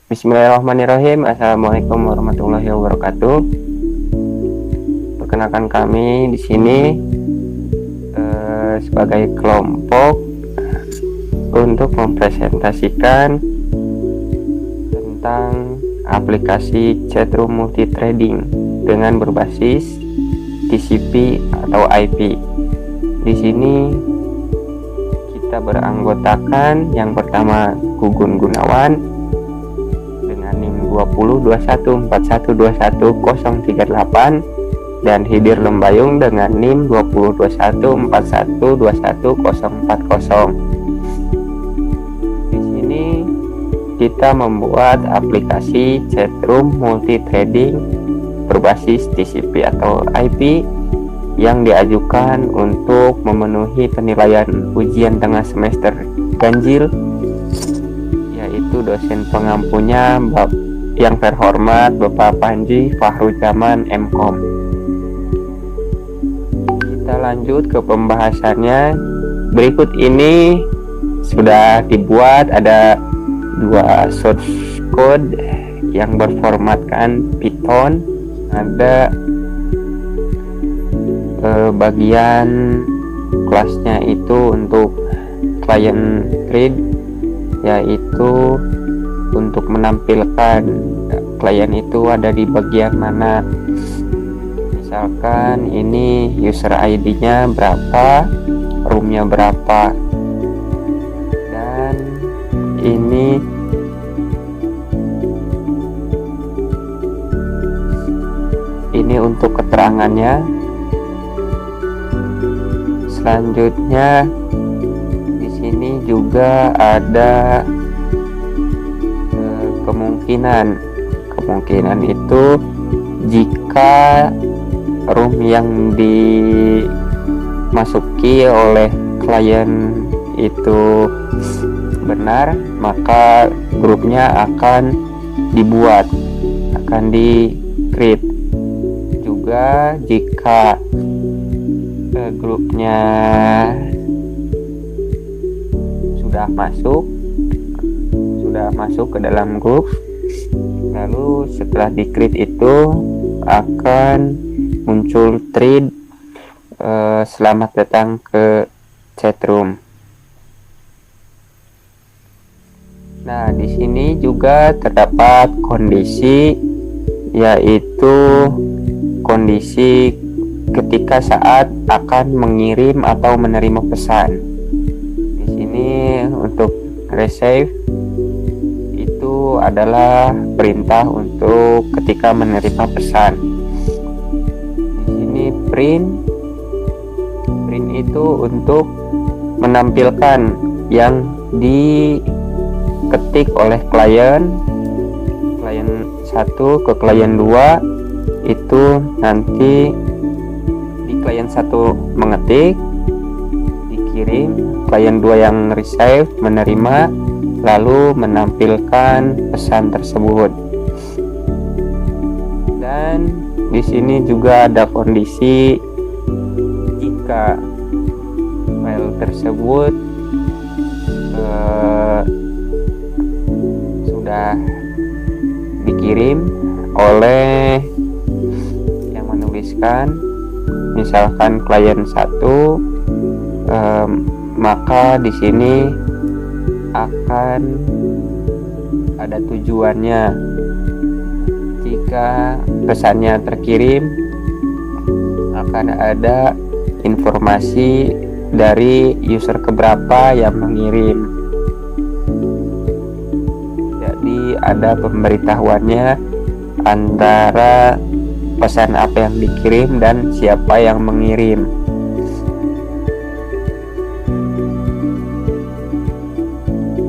Bismillahirrahmanirrahim. Assalamualaikum warahmatullahi wabarakatuh. Perkenalkan kami di sini sebagai kelompok untuk mempresentasikan tentang aplikasi chatroom multi trading dengan berbasis TCP atau IP. Di sini kita beranggotakan yang pertama Gugun Gunawan 202141212038 dan Hidir Lembayung dengan NIM 2021412040. Di sini kita membuat aplikasi chatroom multi trading berbasis TCP atau IP yang diajukan untuk memenuhi penilaian ujian tengah semester ganjil, yaitu dosen pengampunya yang terhormat Bapak Panji Fahruzaman MKom. Kita lanjut ke pembahasannya. Berikut ini sudah dibuat ada dua source code yang berformatkan Python. Ada bagian kelasnya itu untuk client read, yaitu untuk menampilkan klien itu ada di bagian mana. Misalkan ini user ID-nya berapa, room-nya berapa, dan ini untuk keterangannya. Selanjutnya di sini juga ada kemungkinan itu jika room yang dimasuki oleh klien itu benar, maka grupnya akan di-create. Juga jika grupnya sudah masuk ke dalam grup, lalu setelah di-create itu akan muncul thread selamat datang ke chatroom. Nah, di sini juga terdapat kondisi, yaitu kondisi ketika saat akan mengirim atau menerima pesan. Di sini untuk receive itu adalah perintah untuk ketika menerima pesan. Di sini print itu untuk menampilkan yang diketik oleh klien 1 ke klien 2, itu nanti di klien 1 mengetik, dikirim, klien 2 yang receive menerima, lalu menampilkan pesan tersebut. Dan di sini juga ada kondisi jika file tersebut sudah dikirim oleh yang menuliskan, misalkan klien 1, maka di sini akan ada tujuannya. Jika pesannya terkirim, akan ada informasi dari user keberapa yang mengirim. Jadi ada pemberitahuannya antara pesan apa yang dikirim dan siapa yang mengirim.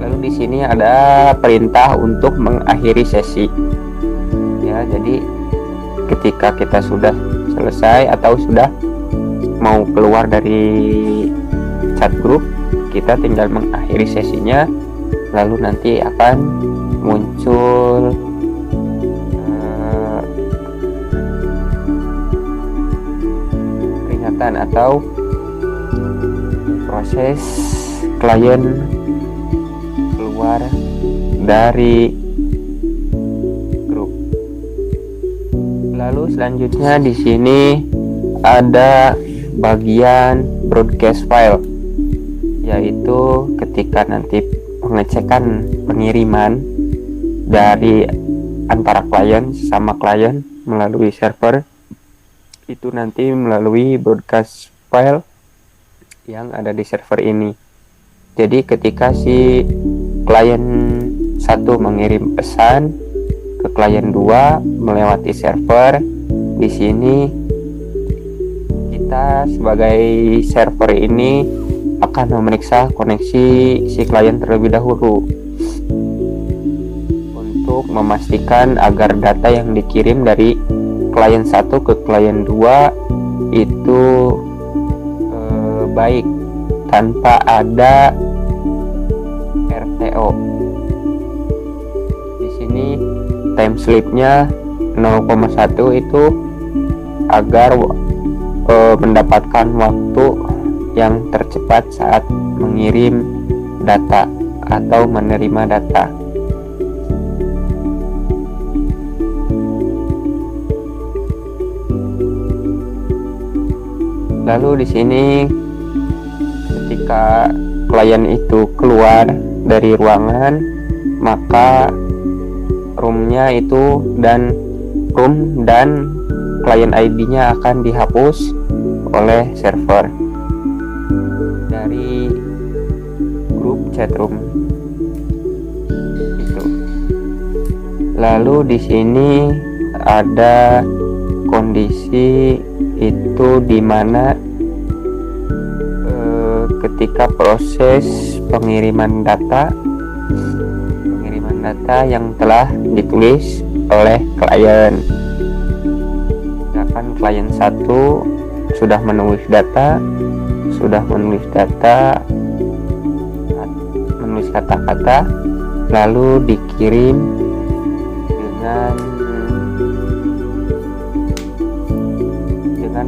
Lalu di sini ada perintah untuk mengakhiri sesi. Ya, jadi ketika kita sudah selesai atau sudah mau keluar dari chat group, kita tinggal mengakhiri sesinya, lalu nanti akan muncul peringatan atau proses klien keluar dari Lalu selanjutnya di sini ada bagian broadcast file, yaitu ketika nanti pengecekan pengiriman dari antara klien sama klien melalui server, itu nanti melalui broadcast file yang ada di server ini. Jadi ketika si klien 1 mengirim pesan ke klien 2 melewati server, di sini kita sebagai server ini akan memeriksa koneksi si klien terlebih dahulu untuk memastikan agar data yang dikirim dari klien 1 ke klien 2 itu baik tanpa ada RTO. Di sini time slipnya 0,1 itu agar mendapatkan waktu yang tercepat saat mengirim data atau menerima data. Lalu di sini ketika klien itu keluar dari ruangan, maka room dan klien ID-nya akan dihapus oleh server dari grup chatroom itu. Lalu di sini ada kondisi itu di mana ketika proses pengiriman data yang telah ditulis oleh klien. Misalkan klien 1 sudah menulis kata-kata, lalu dikirim dengan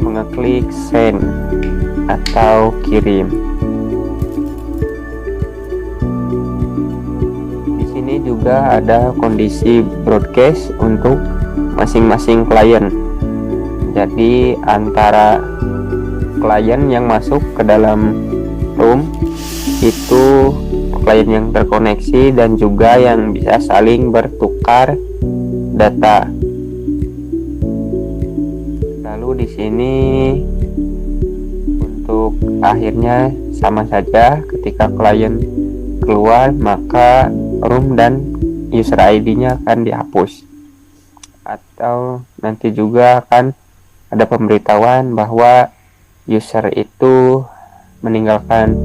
mengeklik send atau kirim. Di sini juga ada kondisi broadcast untuk masing-masing klien. Jadi antara klien yang masuk ke dalam room itu klien yang terkoneksi dan juga yang bisa saling bertukar data. Lalu di sini untuk akhirnya sama saja, ketika klien keluar maka room dan user ID-nya akan dihapus, atau nanti juga akan ada pemberitahuan bahwa user itu meninggalkan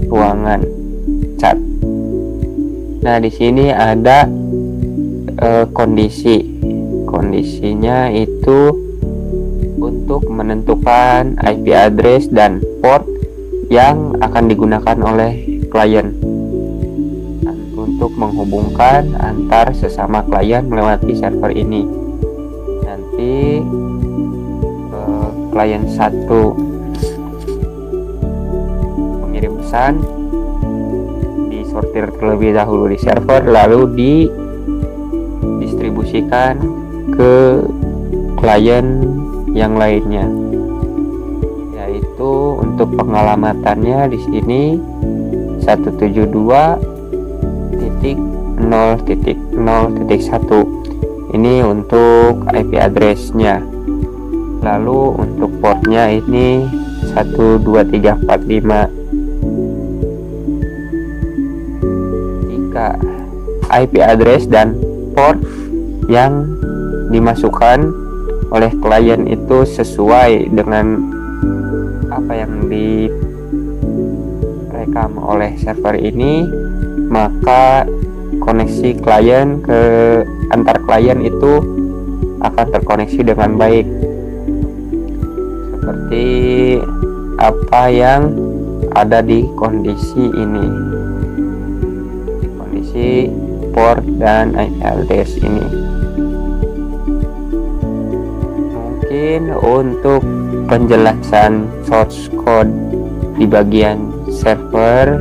ruangan chat. Nah, di sini ada kondisinya itu untuk menentukan IP address dan port yang akan digunakan oleh klien untuk menghubungkan antar sesama klien melewati server ini. Nanti klien 1 mengirim pesan, disortir terlebih dahulu di server, lalu didistribusikan ke klien yang lainnya, yaitu untuk pengalamatannya di sini 172.0.0.1 ini untuk IP address-nya. Lalu untuk portnya ini 12345. Jika IP address dan port yang dimasukkan oleh klien itu sesuai dengan apa yang direkam oleh server ini, maka koneksi klien ke antar klien itu akan terkoneksi dengan baik, seperti apa yang ada di kondisi ini, di kondisi port dan IP address ini. Mungkin untuk penjelasan source code di bagian server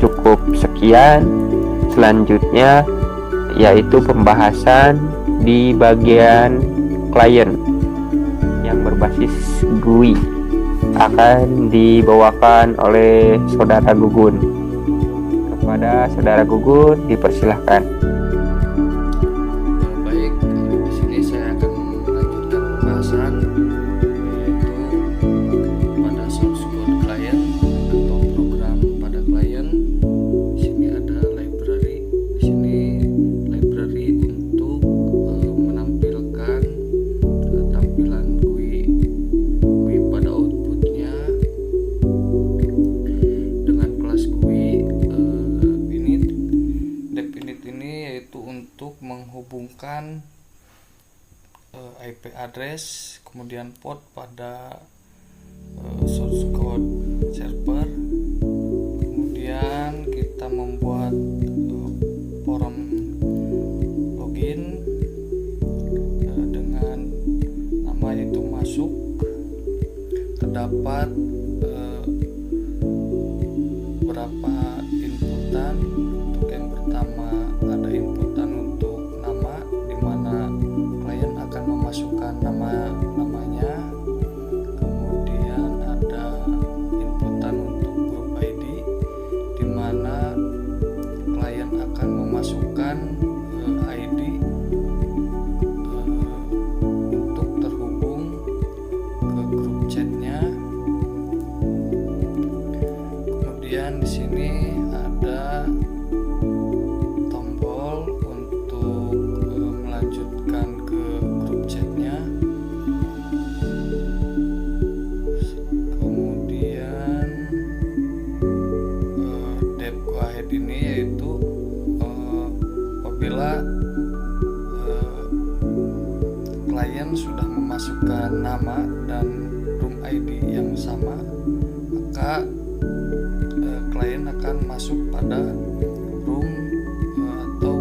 cukup sekian. Selanjutnya yaitu pembahasan di bagian klien yang berbasis GUI akan dibawakan oleh saudara Gugun. Kepada saudara Gugun dipersilahkan. Baik, di sini saya akan melanjutkan pembahasan yaitu pada source code klien atau program pada klien. Di sini ada library. Di sini library untuk menampilkan tampilan GUI pada outputnya dengan kelas GUI definite ini, yaitu untuk menghubungkan IP address kemudian port pada source code server. Kemudian kita membuat form login dengan nama yaitu masuk. Terdapat beberapa inputan. Untuk yang pertama ada inputan untuk nama, di mana klien akan memasukkan namanya. Kemudian ada inputan untuk group ID, di mana klien akan memasukkan ID untuk terhubung ke grup chatnya. Kemudian di sini ada tombol untuk melanjutkan ke grup chatnya. Kemudian dep go ahead ini yaitu apabila klien sudah memasukkan nama dan room ID yang sama, maka klien akan masuk pada room atau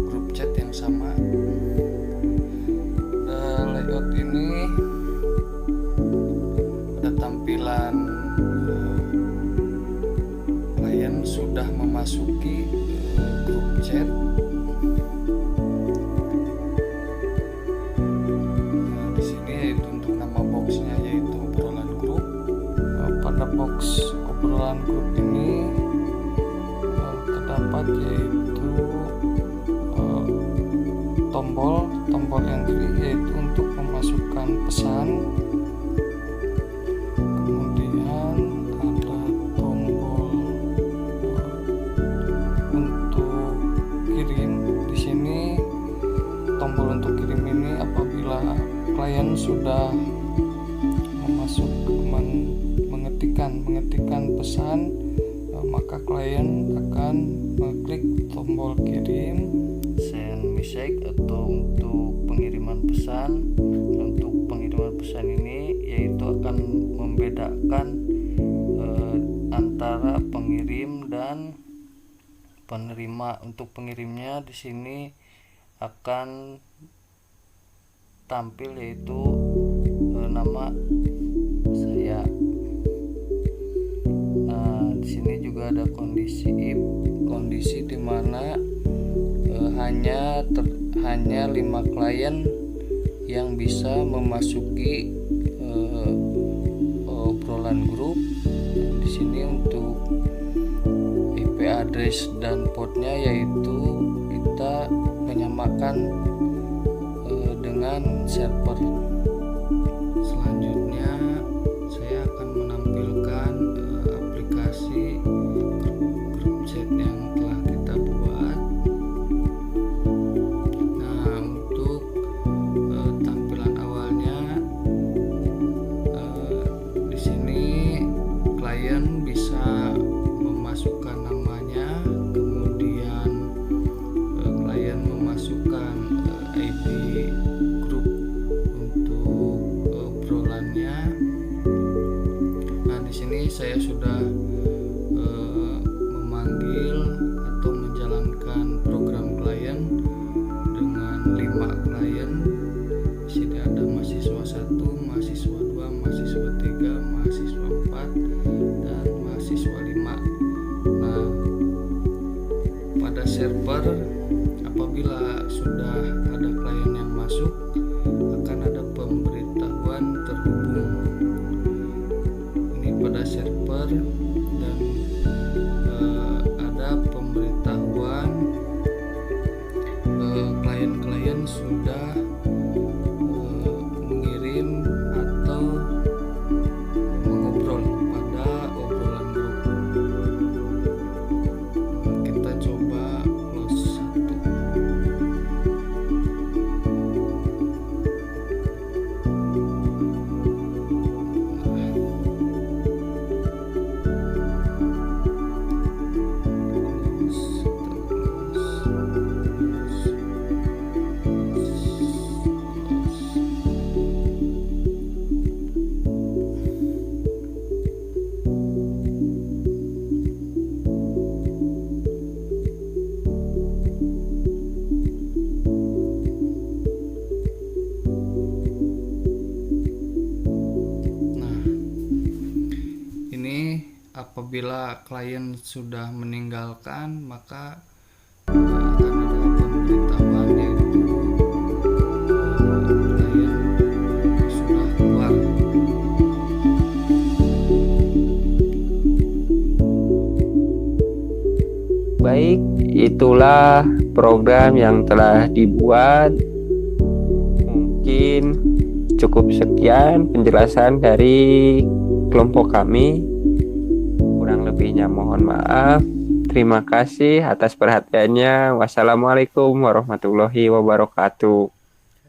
grup chat yang sama. Layout ini ada tampilan klien sudah memasuki grup chat. Di sini yaitu untuk nama boxnya yaitu obrolan grup. Pada box obrolan grup ini terdapat yaitu tombol entry, yaitu untuk memasukkan pesan. Kemudian ada tombol untuk kirim. Di sini tombol untuk kirim ini apabila klien sudah mengetikkan pesan, maka klien akan mengklik tombol kirim, send message, atau untuk pengiriman pesan. Untuk pengiriman pesan ini yaitu akan membedakan antara pengirim dan penerima. Untuk pengirimnya di sini akan tampil yaitu nama saya. Di sini juga ada kondisi if, kondisi di mana hanya 5 klien yang bisa memasuki obrolan grup. Di sini untuk IP address dan portnya yaitu kita menyamakan dengan server. Selanjutnya saya akan menampilkan aplikasi grup chat yang telah kita buat. Nah, untuk tampilan awalnya di sini klien bisa memasukkan namanya, kemudian klien memasukkan ID grup untuk obrolannya. Nah, di sini saya sudah memanggil atau menjalankan program klien dengan 5 klien. Di sini ada mahasiswa 1, mahasiswa 2, mahasiswa 3, mahasiswa 4, dan mahasiswa 5. Nah, pada server apabila sudah ada klien yang masuk, sudah mengirim atau mengobrol pada obrolan grup. Kita coba close 1. Nah, ini apabila klien sudah meninggalkan, maka akan ada pemberitahuan yaitu klien sudah keluar. Baik, itulah program yang telah dibuat. Mungkin cukup sekian penjelasan dari kelompok kami. Kurang lebihnya mohon maaf. Terima kasih atas perhatiannya. Wassalamualaikum warahmatullahi wabarakatuh.